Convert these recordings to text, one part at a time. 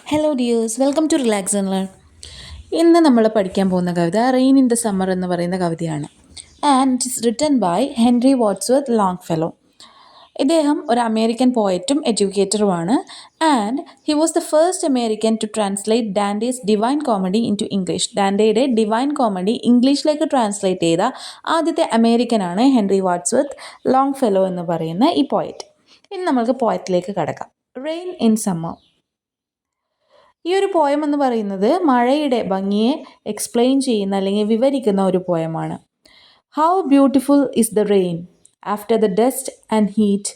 Hello dears, welcome to relax and learn. ഇന്ന് നമ്മൾ പഠിക്കാൻ പോകുന്ന കവിത റെയിൻ ഇൻ ദ സമ്മർ എന്ന് പറയുന്ന കവിതയാണ്. And it is written by Henry Wadsworth Longfellow. ഇദ്ദേഹം ഒരു അമേരിക്കൻ പോയറ്റും എഡ്യൂക്കേറ്ററുമാണ്. And he was the first American to translate Dante's divine comedy into English. ഡാൻഡയുടെ ഡിവൈൻ കോമഡി ഇംഗ്ലീഷിലേക്ക് ട്രാൻസ്ലേറ്റ് ചെയ്ത ആദ്യത്തെ അമേരിക്കനാണ് ഹെൻറി വാട്സ്വർത്ത് ലോങ്ഫെല്ലോ എന്ന് പറയുന്ന ഈ പോയറ്റ്. ഇനി നമ്മൾക്ക് പോയറ്റിലേക്ക് കടക്കാം. Rain in summer. ഈ ഒരു പോയം എന്ന് പറയുന്നത് മഴയുടെ ഭംഗിയെ എക്സ്പ്ലെയിൻ ചെയ്യുന്ന അല്ലെങ്കിൽ വിവരിക്കുന്ന ഒരു പോയമാണ്. How beautiful is the rain after the dust and heat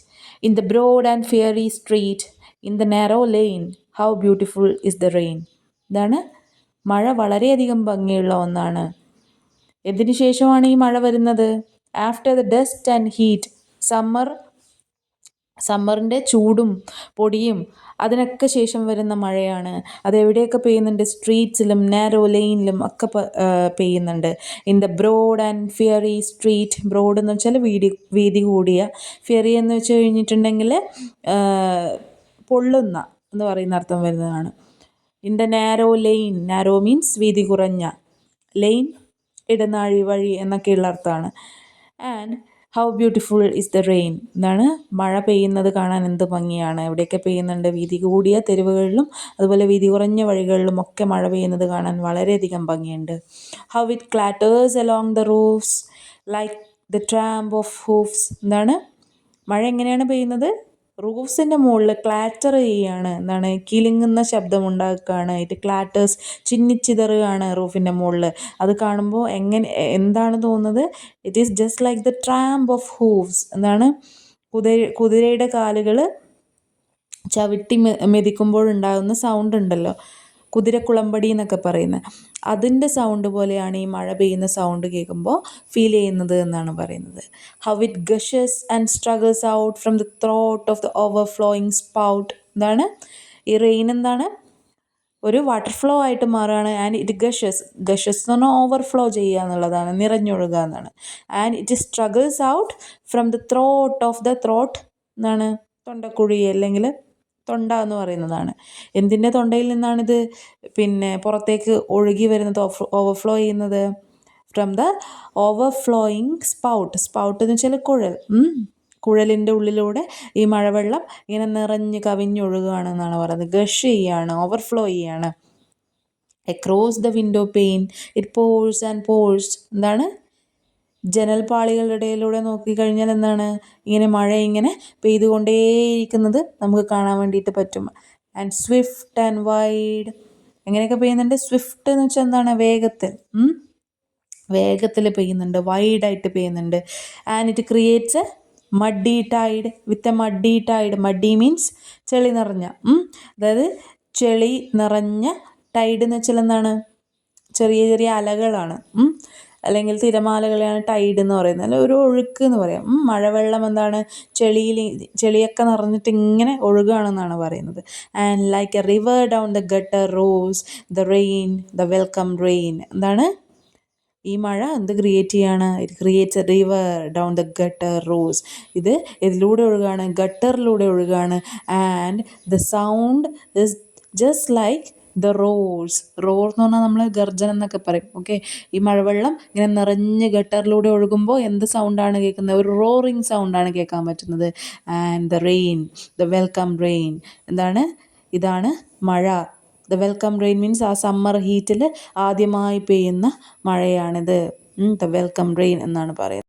in the broad and fiery street in the narrow lane. How beautiful is the rain. ഇതാണ് മഴ വളരെയധികം ഭംഗിയുള്ള ഒന്നാണ്. എന്തിനു ശേഷമാണ് ഈ മഴ വരുന്നത്? After the dust and heat. സമ്മറിൻ്റെ ചൂടും പൊടിയും അതിനൊക്കെ ശേഷം വരുന്ന മഴയാണ്. അതെവിടെയൊക്കെ പെയ്യുന്നുണ്ട്? സ്ട്രീറ്റ്സിലും നാരോ ലെയിനിലും ഒക്കെ പെയ്യുന്നുണ്ട്. In the broad and fiery street. Broad എന്ന് വെച്ചാൽ വീതി കൂടിയ, ഫിയറി എന്ന് വെച്ച് കഴിഞ്ഞിട്ടുണ്ടെങ്കിൽ പൊള്ളുന്ന എന്ന് പറയുന്ന അർത്ഥം വരുന്നതാണ്. In the narrow lane. Narrow means വീതി കുറഞ്ഞ, ലെയിൻ ഇടനാഴി, വഴി എന്നൊക്കെയുള്ള അർത്ഥമാണ്. And how beautiful is the rain. എന്താണ്? മഴ പെയ്യുന്നത് കാണാൻ എന്ത് ഭംഗിയാണ്. എവിടെയൊക്കെ പെയ്യുന്നുണ്ട്? വീതി കൂടിയ തെരുവുകളിലും അതുപോലെ വീതി കുറഞ്ഞ വഴികളിലും ഒക്കെ മഴ പെയ്യുന്നത് കാണാൻ വളരെയധികം ഭംഗിയുണ്ട്. How it clatters along the roofs like the tramp of hoofs. എന്താണ്? മഴ എങ്ങനെയാണ് പെയ്യുന്നത്? റൂഫ്സിൻ്റെ മുകളിൽ ക്ലാറ്റർ ചെയ്യുകയാണ്. എന്താണ്? കിലുങ്ങുന്ന ശബ്ദം ഉണ്ടാക്കുകയാണ്. ഇറ്റ് ക്ലാറ്റേഴ്സ്, ചിന്നിച്ചിതറുകയാണ് റൂഫിൻ്റെ മുകളിൽ. അത് കാണുമ്പോൾ എന്താണ് തോന്നുന്നത്? It is just like the tramp of hoofs. എന്താണ്? കുതിരയുടെ കാലുകൾ ചവിട്ടി മെതിക്കുമ്പോഴുണ്ടാകുന്ന സൗണ്ട് ഉണ്ടല്ലോ, കുതിരക്കുളമ്പടി എന്നൊക്കെ പറയുന്നത്, അതിൻ്റെ സൗണ്ട് പോലെയാണ് ഈ മഴ പെയ്യുന്ന സൗണ്ട് കേൾക്കുമ്പോൾ ഫീൽ ചെയ്യുന്നത് എന്നാണ് പറയുന്നത്. How it gushes and struggles out from the throat of the overflowing spout. എന്താണ്? ഈ റെയിൻ എന്താണ്? ഒരു വാട്ടർ ഫ്ലോ ആയിട്ട് മാറുകയാണ്. ആൻഡ് ഇറ്റ് ഗഷസ് എന്ന് പറഞ്ഞാൽ ഓവർഫ്ലോ ചെയ്യുക എന്നുള്ളതാണ്, നിറഞ്ഞൊഴുകുക എന്നാണ്. And it struggles out from the throat of the throat. എന്താണ്? തൊണ്ടക്കുഴി അല്ലെങ്കിൽ തൊണ്ട എന്ന് പറയുന്നതാണ്. എന്തിൻ്റെ തൊണ്ടയിൽ നിന്നാണിത് പുറത്തേക്ക് ഒഴുകി വരുന്നത്, ഓവർഫ്ലോ ചെയ്യുന്നത്? From the overflowing spout. Spout എന്ന് വെച്ചാൽ കുഴൽ. കുഴലിൻ്റെ ഉള്ളിലൂടെ ഈ മഴവെള്ളം ഇങ്ങനെ നിറഞ്ഞ് കവിഞ്ഞൊഴുകുകയാണെന്നാണ് പറയുന്നത്. ഗഷ് ചെയ്യാണ്, ഓവർഫ്ലോ ചെയ്യാണ്. Across the window pain it pores and pores. എന്താണ്? ജനൽപ്പാളികളുടെ ഇടയിലൂടെ നോക്കിക്കഴിഞ്ഞാൽ എന്താണ്? ഇങ്ങനെ മഴ ഇങ്ങനെ പെയ്തുകൊണ്ടേയിരിക്കുന്നത് നമുക്ക് കാണാൻ വേണ്ടിയിട്ട് പറ്റും. And Swift and wide. എങ്ങനെയൊക്കെ പെയ്യുന്നുണ്ട്? സ്വിഫ്റ്റ് എന്ന് വെച്ചാൽ എന്താണ്? വേഗത്തിൽ പെയ്യുന്നുണ്ട്, വൈഡായിട്ട് പെയ്യുന്നുണ്ട്. And it creates a muddy tide with a muddy tide. Muddy means ചെളി നിറഞ്ഞ, അതായത് ചെളി നിറഞ്ഞ. ടൈഡ് എന്ന് വെച്ചാൽ എന്താണ്? ചെറിയ ചെറിയ അലകളാണ്, അല്ലെങ്കിൽ തിരമാലകളെയാണ് ടൈഡ് എന്ന് പറയുന്നത്. അല്ല, ഒരു ഒഴുക്ക് എന്ന് പറയാം. മഴവെള്ളം എന്താണ്? ചെളിയൊക്കെ നിറഞ്ഞിട്ട് ഇങ്ങനെ ഒഴുകുകയാണെന്നാണ് പറയുന്നത്. And like a river down the gutter roars the rain the welcome rain. എന്താണ്? ഈ മഴ എന്ത് ക്രിയേറ്റ് ചെയ്യാണ്? It creates a river down the gutter roars. ഇത് ഇതിലൂടെ ഒഴുകാണ്, ഗട്ടറിലൂടെ ഒഴുകാണ്. And the sound is just like the roars. Roar എന്ന് പറഞ്ഞാൽ നമ്മൾ ഗർജനം എന്നൊക്കെ പറയും. ഓക്കെ, ഈ മഴവെള്ളം ഇങ്ങനെ നിറഞ്ഞ് ഗട്ടറിലൂടെ ഒഴുകുമ്പോൾ എന്ത് സൗണ്ടാണ് കേൾക്കുന്നത്? ഒരു റോറിങ് സൗണ്ടാണ് കേൾക്കാൻ പറ്റുന്നത്. And the rain the welcome rain. എന്താണ്? ഇതാണ് മഴ. ദ വെൽക്കം റെയിൻ മീൻസ് ആ സമ്മർ ഹീറ്റിൽ ആദ്യമായി പെയ്യുന്ന മഴയാണിത്. ദ വെൽക്കം റെയിൻ എന്നാണ് പറയുന്നത്.